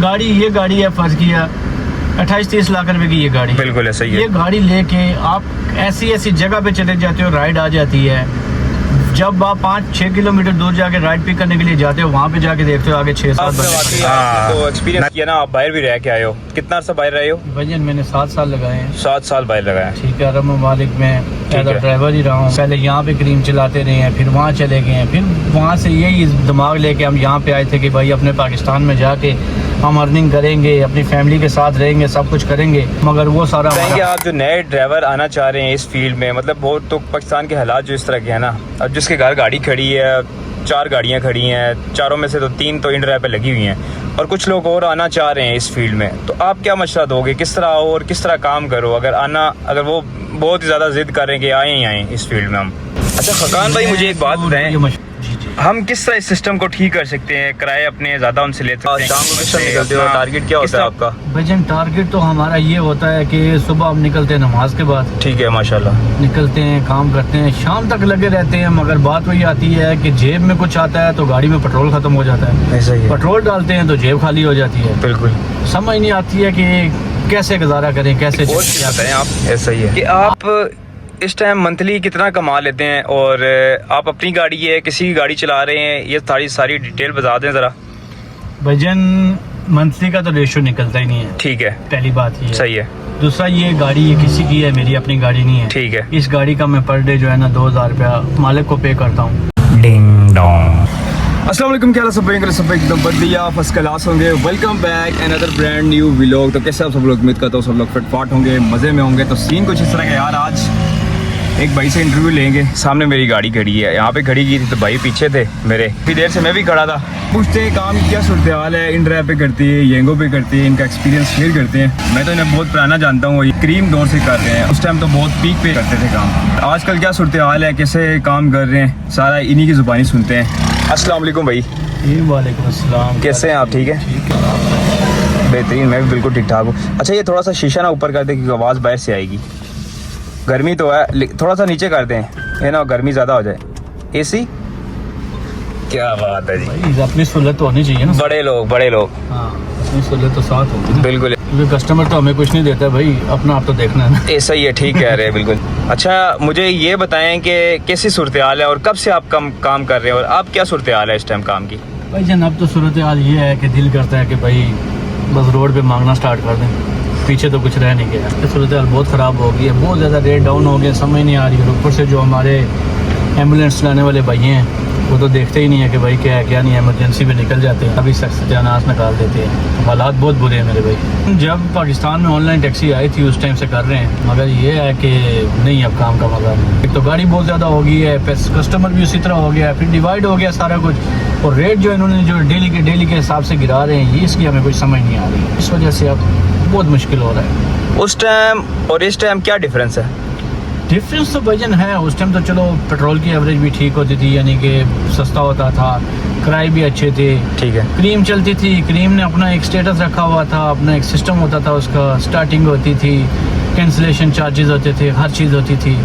गाड़ी ये गाड़ी है, फर्ज किया 28-30 लाख रुपए की ये गाड़ी, बिल्कुल है, सही है। ये गाड़ी लेके आप ऐसी ऐसी जगह पे चले जाते हो, राइड आ जाती है। जब आप 5-6 किलोमीटर दूर जाके राइड पिक करने के लिए जाते हो, वहाँ पे जाके देखते हो आगे 6-7 बंदे। तो एक्सपीरियंस किया ना, आप बाहर भी रह के आए हो, कितना अर्सा बाहर रहे हो? भजन मैंने 7 साल लगाए हैं। 7 साल बाहर लगाए। ठीक है, अरब ममालिक में एज अ ड्राइवर ही रहा हूँ। पहले यहाँ पे क्रीम चलाते रहे हैं, फिर वहाँ चले गए हैं, फिर वहाँ से यही दिमाग लेके हम यहाँ पे आए थे कि भाई अपने पाकिस्तान में जाके हम अर्निंग करेंगे, अपनी फैमिली के साथ रहेंगे, सब कुछ करेंगे। मगर वो सारा आप जो नए ड्राइवर आना चाह रहे हैं इस फील्ड में, मतलब बहुत तो पाकिस्तान के हालात जो इस तरह के हैं ना, अब जिसके घर गाड़ी खड़ी है, 4 गाड़ियाँ खड़ी हैं, 4 में से तो 3 तो इन ड्राइव पे लगी हुई हैं, और कुछ लोग और आना चाह रहे हैं इस फील्ड में, तो आप क्या मशवरा दोगे? किस तरह आओ और किस तरह काम करो? अगर वो बहुत ही ज़्यादा जिद कर रहे हैं कि आए ही आए इस फील्ड में हम। अच्छा फरकान भाई, मुझे एक बात बताएं, हम किस तरह इस सिस्टम को ठीक कर सकते हैं? किराए अपने ज़्यादा उनसे ले सकते हैं? शाम को किस तरह निकलते हो? टारगेट क्या होता है आपका? भजन टारगेट तो हमारा ये होता है कि सुबह हम निकलते हैं नमाज के बाद। ठीक है, माशाल्लाह। निकलते हैं, काम करते हैं, शाम तक लगे रहते हैं। मगर बात वही आती है कि जेब में कुछ आता है तो गाड़ी में पेट्रोल खत्म हो जाता है। ऐसा ही है। पेट्रोल डालते हैं तो जेब खाली हो जाती है। बिल्कुल समझ नहीं आती है कि कैसे गुजारा करें, कैसे आप। ऐसा ही है कि आप इस टाइम मंथली कितना कमा लेते हैं, और आप अपनी गाड़ी है, किसी की गाड़ी चला रहे हैं, ये सारी डिटेल बता दें ज़रा। भजन मंथली का तो रेशो निकलता ही नहीं है। ठीक है, पहली बात ये सही है। दूसरा, ये गाड़ी ये किसी की है, मेरी अपनी गाड़ी नहीं है। ठीक है। इस गाड़ी का मैं पर डे जो है ना 2000 रुपया मालिक को पे करता हूँ। Ding dong. अस्सलाम वालेकुम, क्या सब एकदम बढ़िया फर्स्ट क्लास होंगे। Welcome back another brand new vlog. तो कैसे आप सब लोग? उम्मीद करता हूँ सब लोग फिटफाट होंगे, मज़े में होंगे। तो सीन कुछ इस तरह का यार, आज एक भाई से इंटरव्यू लेंगे। सामने मेरी गाड़ी खड़ी है, यहाँ पे खड़ी की थी तो भाई पीछे थे मेरे, इतनी देर से मैं भी खड़ा था। पूछते हैं काम क्या सूरत हाल है, इन ड्राइव पे करती है, येंगो पे करती है, इनका एक्सपीरियंस शेयर करते हैं। मैं तो इन्हें बहुत पुराना जानता हूँ, ये क्रीम दौर से कर रहे हैं, उस टाइम तो बहुत पीक पे करते थे काम। आजकल क्या सूरत हाल है, कैसे काम कर रहे हैं, सारा इन्हीं की ज़ुबानी सुनते हैं। अस्सलाम वालेकुम भाई। वालेकुम अस्सलाम। कैसे हैं आप? ठीक है, बेहतरीन। मैं भी बिल्कुल ठीक ठाक हूँ। अच्छा ये थोड़ा सा शीशा ना ऊपर कर दे क्योंकि आवाज़ बाहर से आएगी। गर्मी तो है, थोड़ा सा नीचे कर दें, है ना, गर्मी ज़्यादा हो जाए। एसी, क्या बात है जी। भाई अपनी सहूलत तो होनी चाहिए ना। बड़े लोग हाँ, अपनी सहूलत तो साथ होगी ना। बिल्कुल, क्योंकि कस्टमर तो हमें कुछ नहीं देता भाई, अपना आप तो देखना है ना। ऐसा ही है, ठीक कह रहे हैं बिल्कुल। अच्छा मुझे ये बताएं कि कैसी सूरत हाल है और कब से आप काम कर रहे हैं, और आप क्या सूरत हाल है इस टाइम काम की? भाई जन अब तो सूरत हाल ये है कि दिल करता है कि भाई बस रोड पे मांगना स्टार्ट कर दें, पीछे तो कुछ रह नहीं गया। सूरत हाल बहुत ख़राब हो गई है, बहुत ज़्यादा रेट डाउन हो गया, समझ नहीं आ रही है। ऊपर से जो हमारे एम्बुलेंस चलाने वाले भाई हैं वो तो देखते ही नहीं है कि भाई क्या है क्या नहीं है, इमरजेंसी में निकल जाते हैं, अभी सत्यानाश निकाल देते हैं। हालात बहुत बुरे हैं मेरे भाई। जब पाकिस्तान में ऑनलाइन टैक्सी आई थी उस टाइम से कर रहे हैं, मगर ये है कि नहीं, अब काम का मजा नहीं। एक तो गाड़ी बहुत ज़्यादा हो गई है, कस्टमर भी उसी तरह हो गया, फिर डिवाइड हो गया सारा कुछ, और रेट जो इन्होंने जो डेली के हिसाब से गिरा रहे हैं, ये इसकी हमें कुछ समझ नहीं आ रही। इस वजह से अब बहुत मुश्किल हो रहा है। उस टाइम और इस टाइम क्या डिफरेंस है? डिफरेंस तो वजन है, उस टाइम तो चलो पेट्रोल की एवरेज भी ठीक होती थी, यानी कि सस्ता होता था, किराए भी अच्छे थे। ठीक है, क्रीम चलती थी, क्रीम ने अपना एक स्टेटस रखा हुआ था, अपना एक सिस्टम होता था, उसका स्टार्टिंग होती थी, कैंसिलेशन चार्जेस होते थे, हर चीज़ होती थी।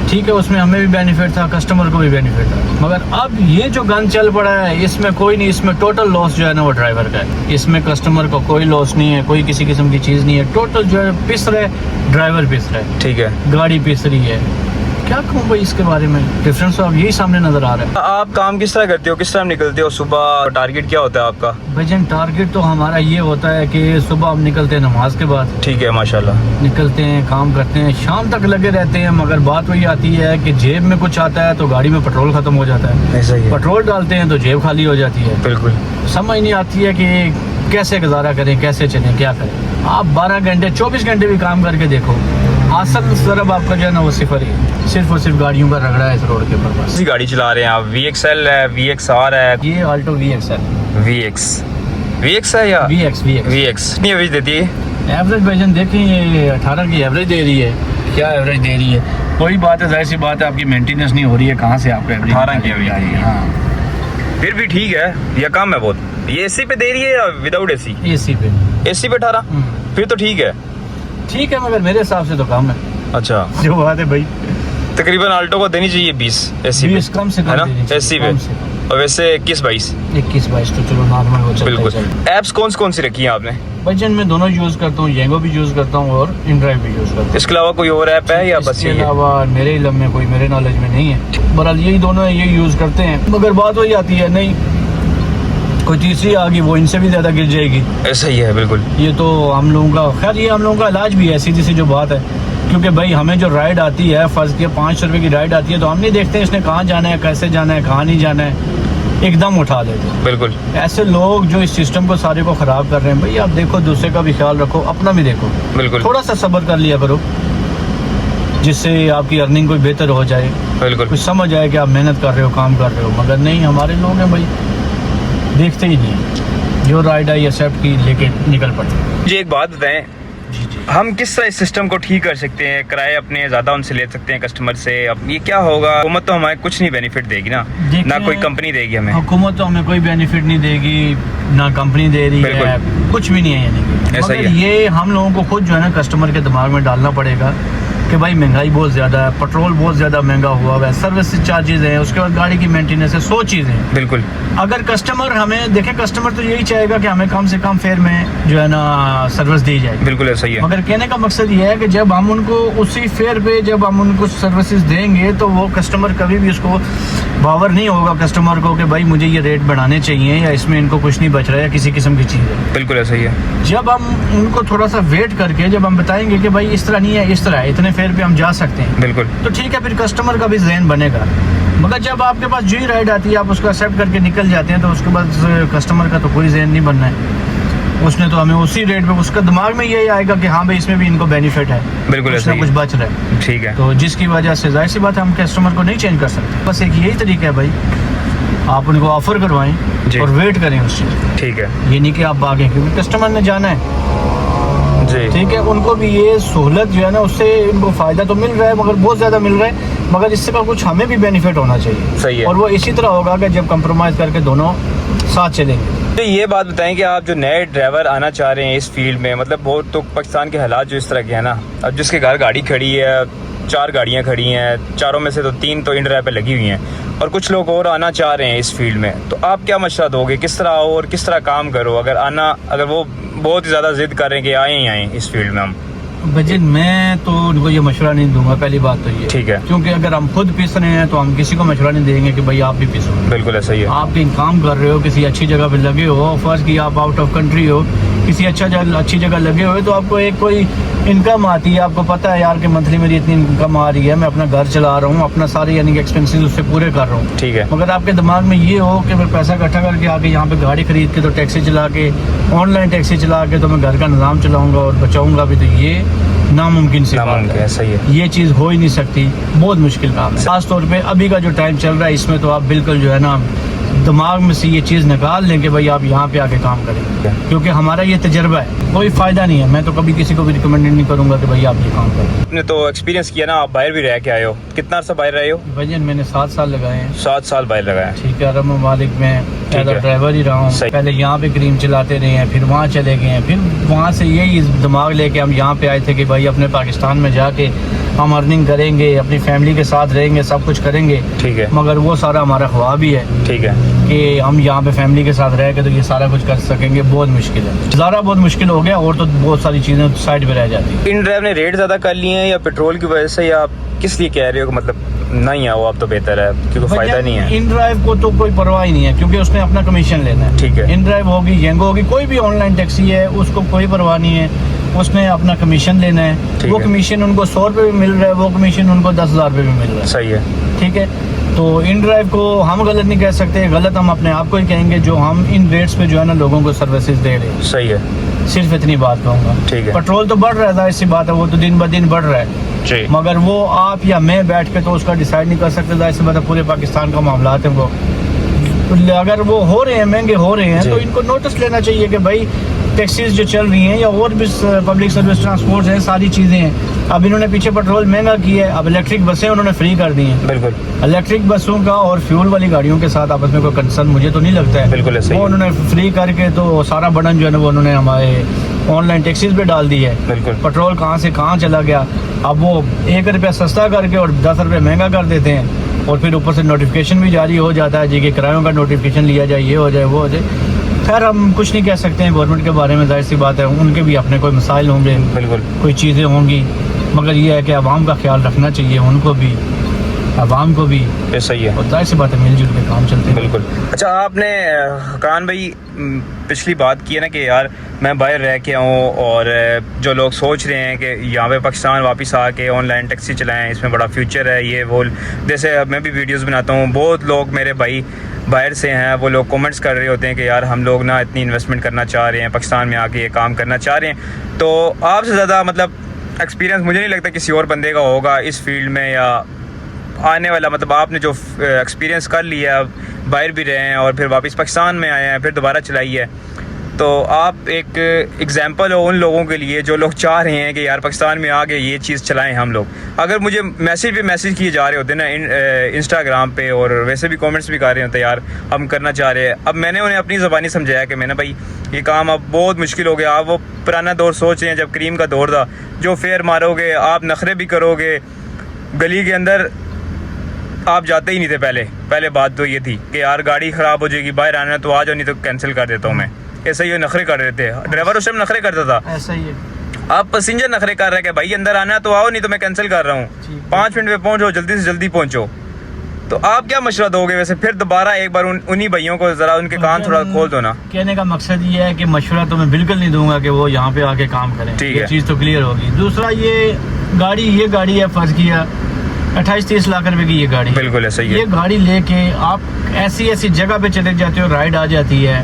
ठीक है, उसमें हमें भी बेनिफिट था, कस्टमर को भी बेनिफिट था। मगर अब ये जो गन चल पड़ा है, इसमें कोई नहीं, इसमें टोटल लॉस जो है ना वो ड्राइवर का है। इसमें कस्टमर को कोई लॉस नहीं है, कोई किसी किस्म की चीज़ नहीं है। टोटल जो है पिस रहे, ड्राइवर पिस रहे। ठीक है, गाड़ी पिस रही है। क्या कहूँ भाई इसके बारे में, डिफरेंस तो अब यही सामने नजर आ रहा है। आप काम किस तरह करते हो, किस टाइम निकलते हो सुबह? टारगेट क्या होता है आपका? भजन टारगेट तो हमारा ये होता है कि सुबह हम निकलते हैं नमाज के बाद। ठीक है, माशाल्लाह। निकलते हैं, काम करते हैं, शाम तक लगे रहते हैं। मगर बात वही आती है कि जेब में कुछ आता है तो गाड़ी में पेट्रोल खत्म हो जाता है। ऐसा ही है। पेट्रोल डालते हैं तो जेब खाली हो जाती है। बिल्कुल, समझ नहीं आती है कि कैसे गुजारा करें, कैसे चलें, क्या करें। आप 12 घंटे 24 घंटे भी काम करके देखो, असल सरब आपका जो है ना वो सिर्फ और सिर्फ गाड़ियों का रगड़ा है इस रोड के ऊपर। बस गाड़ी चला रहे हैं आप? VXL है, VXR है? ये ऑल्टो VX है या VX? कितनी एवरेज देती है? एवरेज भजन देखें, ये 18 की एवरेज दे रही है। क्या एवरेज दे रही है? कोई बात है, जाहिर सी बात है, आपकी मेंटेनेंस नहीं हो रही है, कहाँ से आपको एवरेज 18 की एवरेज आई है? हाँ, फिर भी ठीक है, या कम है बहुत? ये AC पे दे रही है या विदाउट AC? AC पे 18? फिर तो ठीक है। ठीक है, मगर मेरे हिसाब से तो कम है। अच्छा, जो बात है भाई, तकरीबन आल्टो को देनी चाहिए 20 AC पे, कम से कम है ना? देनी चाहिए, AC पे कम से कम। और वैसे 21-22 21-22 तो चलो नॉर्मल हो चलता बिल्कुल। है। ऐप्स कौन सी रखी हैं आपने? बजन में दोनों यूज़ करता हूँ, येंगो भी यूज़ करता हूँ और इनड्राइव भी यूज़ करता हूँ। इसके अलावा कोई और ऐप है या बस इसके यही है? अलावा मेरे इलम में कोई, मेरे नॉलेज में नहीं है। बहरहाल यही दोनों ये यूज़ करते हैं, मगर बात वही आती है नहीं कोई तीसरी आ गई वो इनसे भी ज़्यादा गिर जाएगी। ऐसा ही है बिल्कुल। ये तो हम लोगों का खैर, ये हम लोगों का इलाज भी है, सीधी सी जो बात है। क्योंकि भाई हमें जो राइड आती है, फ़र्ज़ किया 500 रुपये की राइड आती है, तो हम नहीं देखते इसने कहाँ जाना है, कैसे जाना है, कहाँ नहीं जाना है, एकदम उठा लेते हैं। बिल्कुल ऐसे लोग जो इस सिस्टम को सारे को ख़राब कर रहे हैं, भाई आप देखो, दूसरे का भी ख्याल रखो, अपना भी देखो, बिल्कुल थोड़ा सा सब्र कर लिया करो, जिससे आपकी अर्निंग कोई बेहतर हो जाए, बिल्कुल। कुछ समझ आए कि आप मेहनत कर रहे हो, काम कर रहे हो। मगर नहीं, हमारे लोग हैं भाई, देखते ही नहीं, जो राइड आई एक्सेप्ट की लेके निकल पड़ते। जी एक बात बताएं, जी जी। हम किस तरह इस सिस्टम को ठीक कर सकते हैं? किराए अपने ज़्यादा उनसे ले सकते हैं कस्टमर से? अब ये क्या होगा? हुकूमत तो हमें कुछ नहीं बेनिफिट देगी ना, देखिए, ना कोई कंपनी देगी हमें। हुकूमत तो हमें कोई बेनिफिट नहीं देगी, ना कंपनी दे रही बिल्कुल। है, कुछ भी नहीं है यानी कि। ऐसा ही मगर है। ये हम लोगों को खुद जो है ना कस्टमर के दिमाग में डालना पड़ेगा कि भाई महंगाई बहुत ज़्यादा है, पेट्रोल बहुत ज़्यादा महंगा हुआ है, सर्विस चार्जेस हैं, उसके बाद गाड़ी की मेंटेनेंस है, 100 चीज़ें हैं। बिल्कुल अगर कस्टमर हमें देखे, कस्टमर तो यही चाहेगा कि हमें कम से कम फेयर में जो है ना सर्विस दी जाए। बिल्कुल ऐसा ही है। मगर कहने का मकसद ये है कि जब हम उनको उसी फेयर पे जब हम उनको सर्विसेज देंगे, तो वो कस्टमर कभी भी उसको बावर नहीं होगा कस्टमर को कि भाई मुझे ये रेट बढ़ाने चाहिए या इसमें इनको कुछ नहीं बच रहा है या किसी किस्म की चीज़ है। बिल्कुल ऐसा ही है। जब हम उनको थोड़ा सा वेट करके जब हम बताएंगे कि भाई इस तरह नहीं है, इस तरह है, इतने फेयर पे हम जा सकते हैं, बिल्कुल तो ठीक है, फिर कस्टमर का भी ज़हन बनेगा। मगर जब आपके पास जो ही राइड आती है आप उसको एक्सेप्ट करके निकल जाते हैं, तो उसके बाद कस्टमर का तो कोई ज़हन नहीं बनना है। उसने तो हमें उसी रेट पे, उसका दिमाग में यही आएगा कि हाँ भाई इसमें भी इनको बेनिफिट है, बिल्कुल कुछ ऐसा ना ही कुछ है। बच रहा है। ठीक है। तो जिसकी वजह से जाहिर सी बात है हम कस्टमर को नहीं चेंज कर सकते। बस एक यही तरीका है भाई, आप उनको ऑफर जी। करवाएं और वेट करें उस चीज़। ठीक है ये नहीं कि आप भागें, क्योंकि कस्टमर ने जाना है, जी। ठीक है। उनको भी ये सहूलत जो है ना, उससे उनको फ़ायदा तो मिल रहा है, मगर बहुत ज़्यादा मिल रहा है, मगर इससे का कुछ हमें भी बेनिफिट होना चाहिए। सही है। और वो इसी तरह होगा कि जब कंप्रोमाइज़ करके दोनों साथ चलेंगे। तो ये बात बताएं कि आप जो नए ड्राइवर आना चाह रहे हैं इस फील्ड में, मतलब बहुत तो पाकिस्तान के हालात जो इस तरह के हैं ना, अब जिसके घर गाड़ी खड़ी है, 4 गाड़ियां खड़ी हैं, चारों में से तो 3 तो इन ड्राइव पे लगी हुई हैं, और कुछ लोग और आना चाह रहे हैं इस फील्ड में, तो आप क्या मशवरा दोगे? किस तरह आओ और किस तरह काम करो? अगर वो बहुत ही ज़्यादा जिद कर रहे हैं कि आए ही आए इस फील्ड में हम। बजट मैं तो उनको ये मशवरा नहीं दूंगा, पहली बात तो ये, ठीक है। क्योंकि अगर हम खुद पीस रहे हैं तो हम किसी को मशवरा नहीं देंगे कि भाई आप भी पीसो। बिल्कुल ऐसा ही है। आप कहीं काम कर रहे हो, किसी अच्छी जगह पे लगे हो, फर्स्ट की आप आउट ऑफ कंट्री हो, किसी अच्छी जगह लगे हुए, तो आपको एक कोई इनकम आती है, आपको पता है यार कि मंथली मेरी इतनी इनकम आ रही है, मैं अपना घर चला रहा हूँ, अपना सारे यानी कि एक्सपेंसेस उससे पूरे कर रहा हूँ। ठीक है। मगर आपके दिमाग में ये हो कि मैं पैसा इकट्ठा करके आके यहाँ पे गाड़ी खरीद के, तो टैक्सी चला के, ऑनलाइन टैक्सी चला के, तो मैं घर का निज़ाम चलाऊँगा और बचाऊँगा भी, तो ये नामुमकिन सी बात नामुमकिन है। सही है। ये चीज़ हो ही नहीं सकती, बहुत मुश्किल काम है। खास तौर पे अभी का जो टाइम चल रहा है, इसमें तो आप बिल्कुल जो है ना दिमाग में से ये चीज़ निकाल लें कि भाई आप यहाँ पे आके काम करें, क्योंकि हमारा ये तजर्बा है, कोई फ़ायदा नहीं है। मैं तो कभी किसी को भी रिकमेंड नहीं करूँगा कि भाई आप ये काम करें। आपने तो एक्सपीरियंस किया ना, आप बाहर भी रह के आए हो, कितना अर्सा बाहर रहे हो? भजन मैंने 7 साल लगाए हैं। 7 साल बाहर लगाया। ठीक है, अरब ममालिक में एज है। ड्राइवर ही रहा हूँ। सही। पहले यहाँ पे क्रीम चलाते रहे हैं, फिर वहाँ चले गए हैं, फिर वहाँ से यही दिमाग लेके हम यहाँ पे आए थे कि भाई अपने पाकिस्तान में जाके हम अर्निंग करेंगे, अपनी फैमिली के साथ रहेंगे, सब कुछ करेंगे। ठीक है। मगर वो सारा हमारा ख्वाब ही है ठीक है। कि हम यहाँ पे फैमिली के साथ रह के तो ये सारा कुछ कर सकेंगे, बहुत मुश्किल है, ज़्यादा बहुत मुश्किल हो गया, और तो बहुत सारी चीज़ें साइड पे रह जाती हैं। इन ड्राइव ने रेट ज़्यादा कर लिए हैं या पेट्रोल की वजह से, या आप किस लिए कह रहे हो कि मतलब नहीं आओ आप तो बेहतर है क्योंकि फ़ायदा नहीं है? इन ड्राइव को तो कोई परवाह ही नहीं है, क्योंकि उसने अपना कमीशन लेना है। ठीक है। इन ड्राइव होगी, येंगो होगी, कोई भी ऑनलाइन टैक्सी है, उसको कोई परवाह नहीं है, उसने अपना कमीशन लेना है। ठीक वो है। कमीशन उनको 100 रुपये भी मिल रहा है, वो कमीशन उनको 10,000 रुपये भी मिल रहा है। सही है। ठीक है, तो इन ड्राइव को हम गलत नहीं कह सकते, गलत हम अपने आप को ही कहेंगे जो हम इन रेट्स पे जो है ना लोगों को सर्विसेज दे रहे हैं। सही है। सिर्फ इतनी बात कहूँगा। ठीक है। पेट्रोल तो बढ़ रहा है, ऐसी बात है, वो तो दिन ब दिन बढ़ रहा है, जी। मगर वो आप या मैं बैठ के तो उसका डिसाइड नहीं कर सकते। जाहिर सी बात है, पूरे पाकिस्तान का मामला है वो, अगर वो हो रहे हैं, महंगे हो रहे हैं, जी। तो इनको नोटिस लेना चाहिए कि भाई टैक्सीज जो चल रही हैं या और भी पब्लिक सर्विस ट्रांसपोर्ट हैं, सारी चीज़ें हैं। अब इन्होंने पीछे पेट्रोल महंगा किया है, अब इलेक्ट्रिक बसें उन्होंने फ्री कर दी हैं। बिल्कुल। इलेक्ट्रिक बसों का और फ्यूल वाली गाड़ियों के साथ आपस में कोई कंसर्न मुझे तो नहीं लगता है। बिल्कुल ऐसा ही वो है। उन्होंने फ्री करके तो सारा बर्डन जो है ना वो उन्होंने हमारे ऑनलाइन टैक्सीज पे डाल दी है। बिल्कुल। पेट्रोल कहाँ से कहाँ चला गया, अब वो 1 रुपया सस्ता करके और 10 रुपये महंगा कर देते हैं। और फिर ऊपर से नोटिफिकेशन भी जारी हो जाता है जी कि किरायों का नोटिफिकेशन लिया जाए, ये हो जाए, वो हो जाए। खैर हम कुछ नहीं कह सकते हैं गवर्नमेंट के बारे में, जाहिर सी बात है उनके भी अपने कोई मसाइल होंगे, बिल्कुल कोई चीज़ें होंगी, मगर ये है कि आवाम का ख्याल रखना चाहिए, उनको भी, आवाम को भी, ये सही है, और जाहिर सी बात है मिलजुल के काम चलते हैं। बिल्कुल। अच्छा आपने कान भाई पिछली बात की है ना कि यार मैं बाहर रह के आऊँ, और जो लोग सोच रहे हैं कि यहाँ पे पाकिस्तान वापस आके ऑनलाइन टैक्सी चलाएं, इसमें बड़ा फ्यूचर है, ये वो, जैसे मैं भी वीडियोस बनाता हूँ, बहुत लोग मेरे भाई बाहर से हैं, वो लोग कमेंट्स कर रहे होते हैं कि यार हम लोग ना इतनी इन्वेस्टमेंट करना चाह रहे हैं, पाकिस्तान में आके ये काम करना चाह रहे हैं। तो आपसे ज़्यादा मतलब एक्सपीरियंस मुझे नहीं लगता किसी और बंदे का होगा इस फील्ड में, या आने वाला, मतलब आपने जो एक्सपीरियंस कर लिया, बाहर भी रहे हैं और फिर वापस पाकिस्तान में आए हैं, फिर दोबारा चलाई है, तो आप एक एग्जांपल हो उन लोगों के लिए जो लोग चाह रहे हैं कि यार पाकिस्तान में आके ये चीज़ चलाएं हम लोग। अगर मुझे मैसेज किए जा रहे होते ना इंस्टाग्राम पे, और वैसे भी कमेंट्स भी कर रहे होते यार हम करना चाह रहे हैं, अब मैंने उन्हें अपनी ज़बानी समझाया कि मैंने भाई ये काम अब बहुत मुश्किल हो गया, आप वो पुराना दौर सोच रहे हैं जब क्रीम का दौर था, जो फेयर मारोगे आप, नखरे भी करोगे, गली के अंदर आप जाते ही नहीं थे। पहले बात तो ये थी कि यार गाड़ी ख़राब हो जाएगी, बाहर आना तो आ जाओ, नहीं तो कैंसिल कर देता हूँ मैं, ऐसा ही नखरे कर रहे थे। ड्राइवर उस टाइम नखरे करता था, ऐसा ही है। आप पैसेंजर नखरे कर रहे हैं कि भाई अंदर आना तो आओ, नहीं तो मैं कैंसिल कर रहा हूँ, 5 मिनट में पहुँचो, जल्दी से जल्दी पहुँचो। तो आप क्या मशवरा दोगे वैसे? फिर दोबारा एक बार उन्हीं भाइयों को ज़रा उनके कान थोड़ा खोल दो ना। कहने का मकसद ये है कि मशवरा तो मैं बिल्कुल नहीं दूंगा कि वो यहाँ पे आके काम करें, ठीक ये है। चीज़ तो क्लियर होगी। दूसरा ये गाड़ी है, फर्ज किया 28-30 लाख रुपए की ये गाड़ी, बिल्कुल ऐसा ही है। ये गाड़ी लेके आप ऐसी जगह पे चले जाते हो, राइड आ जाती है।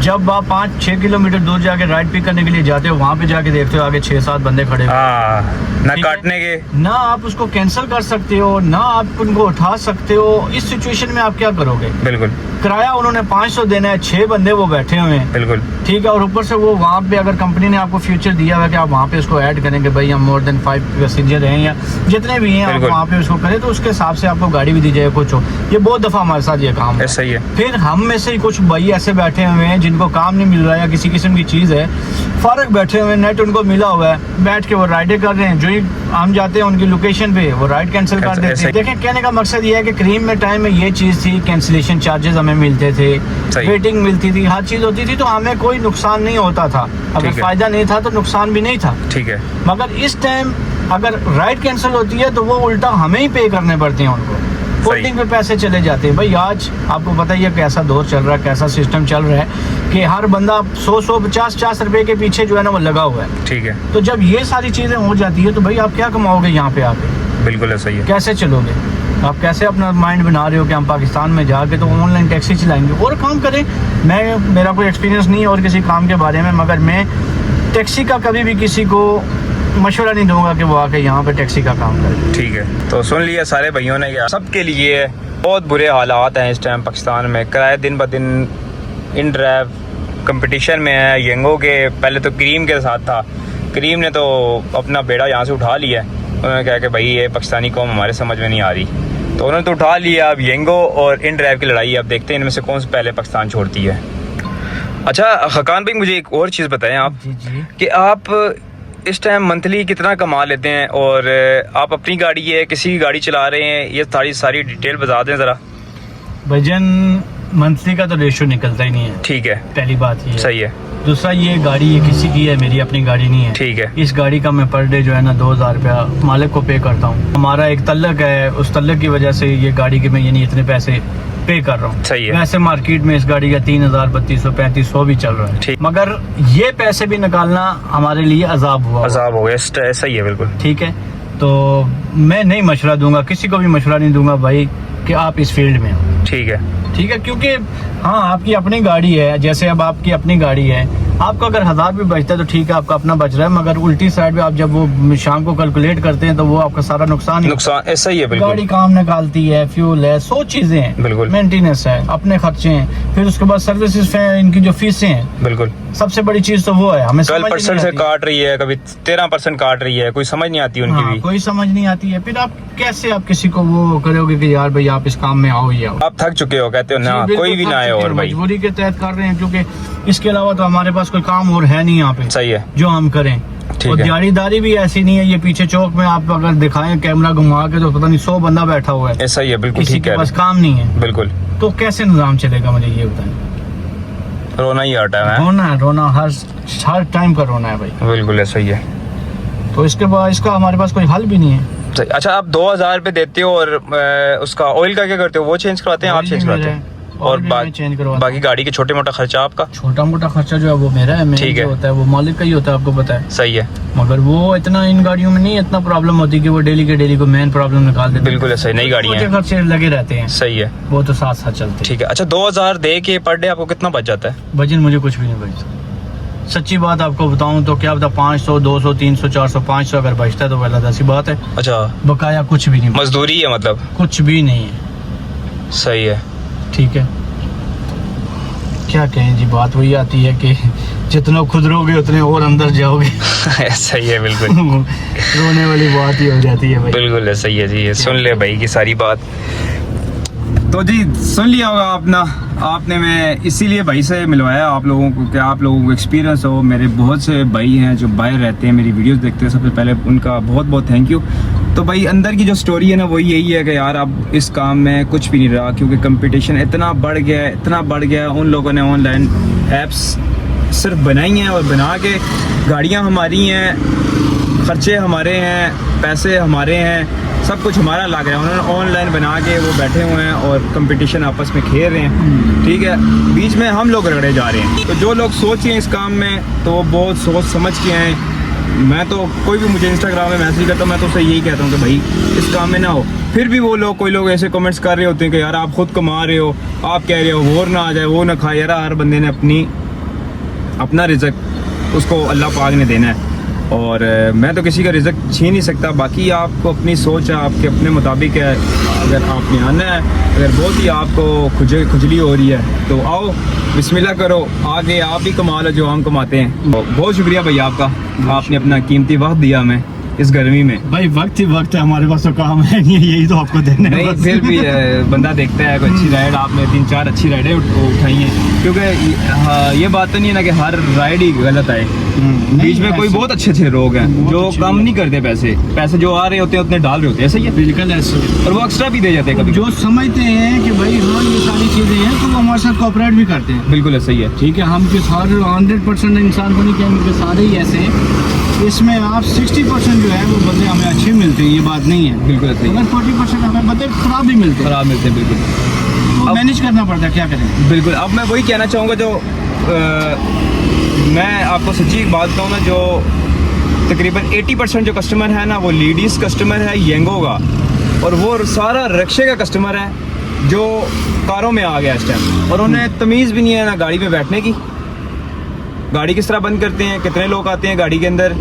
जब आप 5-6 किलोमीटर दूर जाके राइड पिक करने के लिए जाते हो, वहाँ पे जाके देखते हो आगे 6-7 बंदे खड़े हुए, ना ठीक है? काटने के, ना आप उसको कैंसिल कर सकते हो, ना आप उनको उठा सकते हो। इस सिचुएशन में आप क्या करोगे? बिल्कुल किराया उन्होंने 500 देना है, 6 बंदे वो बैठे हुए हैं, बिल्कुल, ठीक है, और ऊपर से वो वहाँ पे अगर कंपनी ने आपको फ्यूचर दिया हुआ कि आप वहाँ पे उसको ऐड करेंगे, भाई हम मोर देन 5 पैसेंजर हैं या जितने भी हैं, आप बिल्कुल। वहाँ पे उसको करें तो उसके हिसाब से आपको गाड़ी भी दी जाए कुछ हो। ये बहुत दफ़ा हमारे साथ ये काम है। ऐसा ही है। फिर हम में से ही कुछ भाई ऐसे बैठे हुए हैं जिनको काम नहीं मिल रहा है या किसी किस्म की चीज़ है, फारग बैठे हुए हैं, नेट उनको मिला हुआ है, बैठ के वो राइडें कर रहे हैं, जो ही हम जाते हैं उनकी लोकेशन पे वो राइड कैंसिल कर देते हैं। देखें, कहने का मकसद ये है कि क्रीम में टाइम में ये चीज़ थी, कैंसिलेशन चार्जेस हमें मिलते थे, वेटिंग मिलती थी, हर चीज़ होती थी, तो हमें कोई नुकसान नहीं होता था। अगर फ़ायदा नहीं था तो नुकसान भी नहीं था, ठीक है। मगर इस टाइम अगर राइड कैंसिल होती है तो वो उल्टा हमें ही पे करने पड़ते हैं, उनको होल्डिंग पे पैसे चले जाते हैं। भाई आज आपको पता ही है कैसा दौर चल रहा है, कैसा सिस्टम चल रहा है कि हर बंदा 100-150 रुपए के पीछे जो है ना वो लगा हुआ है, ठीक है। तो जब ये सारी चीज़ें हो जाती है तो भाई आप क्या कमाओगे यहाँ पे आके? बिल्कुल ऐसा ही है। कैसे चलोगे आप? कैसे अपना माइंड बना रहे हो कि हम पाकिस्तान में जाके तो ऑनलाइन टैक्सी चलाएंगे और काम करें? मेरा कोई एक्सपीरियंस नहीं है और किसी काम के बारे में, मगर मैं टैक्सी का कभी भी किसी को मशवरा नहीं दूंगा कि वो आके यहाँ पे टैक्सी का काम करे। ठीक है, तो सुन लिया सारे भाइयों ने, यार सबके लिए बहुत बुरे हालात हैं इस टाइम पाकिस्तान में। किराए दिन ब दिन इन ड्राइव कंपटीशन में है यंगो के। पहले तो क्रीम के साथ था, क्रीम ने तो अपना बेड़ा यहाँ से उठा लिया है। उन्होंने कहा कि भाई ये पाकिस्तानी कौम हमारे समझ में नहीं आ रही, तो उन्होंने तो उठा लिया। अब यंगो और इन ड्राइव की लड़ाई, अब देखते हैं इनमें से कौन सा पहले पाकिस्तान छोड़ती है। अच्छा हकान भाई, मुझे एक और चीज़ बताएं आप जी कि आप इस टाइम मंथली कितना कमा लेते हैं, और आप अपनी गाड़ी है किसी की गाड़ी चला रहे हैं, ये सारी डिटेल बता दें ज़रा। भजन मंथली का तो रेशो निकलता ही नहीं है, ठीक है, पहली बात ये सही है। दूसरा ये गाड़ी ये किसी की है, मेरी अपनी गाड़ी नहीं है, ठीक है। इस गाड़ी का मैं पर डे जो है ना 2000 रुपया मालिक को पे करता हूँ। हमारा एक तल्लक है, उस तल्लक की वजह से ये गाड़ी के मैं यानी इतने पैसे पे कर रहा हूँ। सही है। वैसे मार्केट में इस गाड़ी का 3000, 3200, 3500 भी चल रहा है, ठीक। मगर ये पैसे भी निकालना हमारे लिए अजाब हुआ। अजाब हो गया, सही है बिल्कुल। ठीक है, तो मैं नहीं मशवरा दूंगा, किसी को भी मशवरा नहीं दूंगा भाई कि आप इस फील्ड में हो। ठीक है, ठीक है, क्योंकि हाँ आपकी अपनी गाड़ी है, जैसे अब आपकी अपनी गाड़ी है, आपका अगर 1000 भी बचता है तो ठीक है, आपका अपना बच रहा है, मगर उल्टी साइड पे आप जब वो शाम को कैलकुलेट करते हैं तो वो आपका सारा नुकसान ऐसा ही है बिल्कुल। गाड़ी काम निकालती है, फ्यूल है, 100 चीजें हैं, बिल्कुल। मेंटेनेंस है, अपने खर्चे हैं, फिर उसके बाद सर्विसेज इनकी जो फीसें हैं, बिल्कुल। सबसे बड़ी चीज तो वो है, हमें 12% से काट रही है, कभी 13% काट रही है, कोई समझ नहीं आती उनकी भी। कोई समझ नहीं आती है। फिर आप कैसे आप किसी को वो करोगे कि यार भाई आप इस काम में आओ ही आओ? आप थक चुके हो, कहते हो ना कोई भी ना आए और भाई मजबूरी के तहत कर रहे हैं, क्योंकि इसके अलावा तो हमारे पास कोई काम और है नहीं यहाँ पे सही है, जो हम करें। ठीक और है। दिहाड़ीदारी भी ऐसी नहीं है। ये पीछे चौक में आप अगर दिखाएं कैमरा घुमा के तो पता नहीं 100 बंदा बैठा हुआ है, ऐसा ही है, बिल्कुल किसी ठीक के है, पास काम नहीं है, बिल्कुल तो कैसे निजाम चलेगा मुझे ये बताएं। रोना ही आता है। रोना है, रोना हर टाइम का रोना है भाई। बिल्कुल ऐसा ही है। तो इसके बाद इसका हमारे पास कोई हल भी नहीं है। सही। अच्छा, आप 2000 पे देते हो और उसका ऑयल का क्या करते हो? वो चेंज करवाते हैं, आप चेंज कराते हैं? और चेंज करवा बाकी गाड़ी के छोटे मोटा खर्चा आपका? छोटा मोटा खर्चा जो है वो मेरा है, ठीक है। जो होता है वो मालिक का ही होता है, आपको पता है। सही है, मगर वो इतना इन गाड़ियों में नहीं इतना प्रॉब्लम होती कि वो डेली के डेली को मेन प्रॉब्लम निकाल देते हैं। बिल्कुल ऐसा ही, नई गाड़ियाँ छोटे हैं। खर्चे लगे रहते हैं, सही है, वो तो साथ साथ चलते हैं। ठीक है। अच्छा, 2000 दे के पर डे आपको कितना बच जाता है? वजन मुझे कुछ भी नहीं बचता, सच्ची बात आपको बताऊं तो। क्या बता 500 200 300 400 500 अगर बचता है तो पहला ऐसी बात है, अच्छा, बकाया कुछ भी नहीं बचता, मजदूरी है मतलब? कुछ भी नहीं है। सही है, ठीक है, क्या कहें जी, बात वही आती है कि जितना खुद रोगे उतने और अंदर जाओगे। सही है, बिल्कुल रोने वाली बात ही हो जाती है भाई। बिल्कुल सही है जी। सुन ले भाई की सारी बात। तो जी सुन लिया होगा आपने मैं इसीलिए भाई से मिलवाया आप लोगों को कि आप लोगों को एक्सपीरियंस हो। मेरे बहुत से भाई हैं जो बाहर रहते हैं, मेरी वीडियोस देखते हैं, सबसे पहले उनका बहुत बहुत थैंक यू। तो भाई अंदर की जो स्टोरी है ना वो यही है कि यार अब इस काम में कुछ भी नहीं रहा, क्योंकि कंपटीशन इतना बढ़ गया। उन लोगों ने ऑनलाइन ऐप्स सिर्फ बनाई हैं और बना के गाड़ियाँ हमारी हैं, खर्चे हमारे हैं, पैसे हमारे हैं, सब कुछ हमारा लग रहा है। उन्होंने ऑनलाइन बना के वो बैठे हुए हैं और कंपटीशन आपस में खेल रहे हैं, ठीक है। बीच में हम लोग रगड़े जा रहे हैं। तो जो लोग सोच रहे हैं इस काम में तो वो बहुत सोच समझ के आए। मैं तो कोई भी मुझे इंस्टाग्राम में मैसेज करता हूँ, मैं तो उसे यही कहता हूँ कि भाई इस काम में ना हो। फिर भी वो लोग, कोई लोग ऐसे कमेंट्स कर रहे होते हैं कि यार आप खुद कमा रहे हो, आप कह रहे हो वो ना आ जाए, वो ना खाए। यार हर बंदे ने अपना रिज़्क उसको अल्लाह पाक ने देना है, और मैं तो किसी का रिज़्क छीन नहीं सकता। बाकी आपको अपनी सोच है, आपके अपने मुताबिक है। अगर आपने आना है, अगर बहुत ही आपको खुजली हो रही है तो आओ, बिस्मिल्लाह करो, आगे आप भी कमा लो जो हम कमाते हैं। बहुत शुक्रिया भाई आपका, आपने अपना कीमती वक्त दिया हमें इस गर्मी में। भाई वक्त ही वक्त है, हमारे पास तो काम है नहीं, यही तो आपको देना है नहीं बस। फिर भी बंदा देखता है कोई अच्छी राइड, आपने 3-4 अच्छी राइडें उठाई हैं, क्योंकि ये बात तो नहीं है ना कि हर राइड ही गलत आए। बीच में कोई बहुत अच्छे लोग हैं जो कम नहीं करते, पैसे जो आ रहे होते हैं उतने डाल रहे होते हैं, सही है, बिल्कुल ऐसे। और वो एक्स्ट्रा भी दे जाते हैं कभी। जो समझते हैं कि भाई हाँ ये सारी चीजें हैं तो वो हमारे साथ कोऑपरेट भी करते हैं। बिल्कुल सही है, ठीक है, हम किस 100% इंसान को नहीं कहेंगे कि सारे ही ऐसे हैं। इसमें आप 60% जो है वो बंदे हमें अच्छे मिलते हैं, ये बात नहीं है। बिल्कुल सही है। अगर 40% हमें बंदे खराब भी मिलते हैं, खराब मिलते हैं, बिल्कुल। तो मैनेज करना पड़ता है, क्या करें। बिल्कुल, अब मैं वही कहना चाहूँगा जो मैं आपको सच्ची एक बात कहूँ ना, जो तकरीबन 80% जो कस्टमर है ना वो लेडीज़ कस्टमर है येंगो का, और वो सारा रक्शे का कस्टमर है जो कारों में आ गया इस टाइम, और उन्हें तमीज़ भी नहीं है ना गाड़ी में बैठने की, गाड़ी किस तरह बंद करते हैं, कितने लोग आते हैं गाड़ी के अंदर,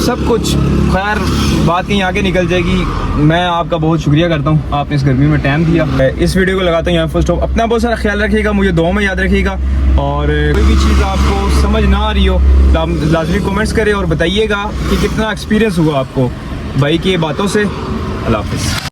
सब कुछ। खैर बात कहीं आगे निकल जाएगी। मैं आपका बहुत शुक्रिया करता हूँ, आपने इस गर्मी में टाइम दिया। इस वीडियो को लगाता हूँ यहाँ फर्स्ट ऑफ। अपना बहुत सारा ख्याल रखिएगा, मुझे दुआ में याद रखिएगा, और कोई भी चीज़ आपको समझ ना आ रही हो लाजमी कमेंट्स करें और बताइएगा कि कितना एक्सपीरियंस हुआ आपको भाई की बातों से। अल्लाह हाफिज़।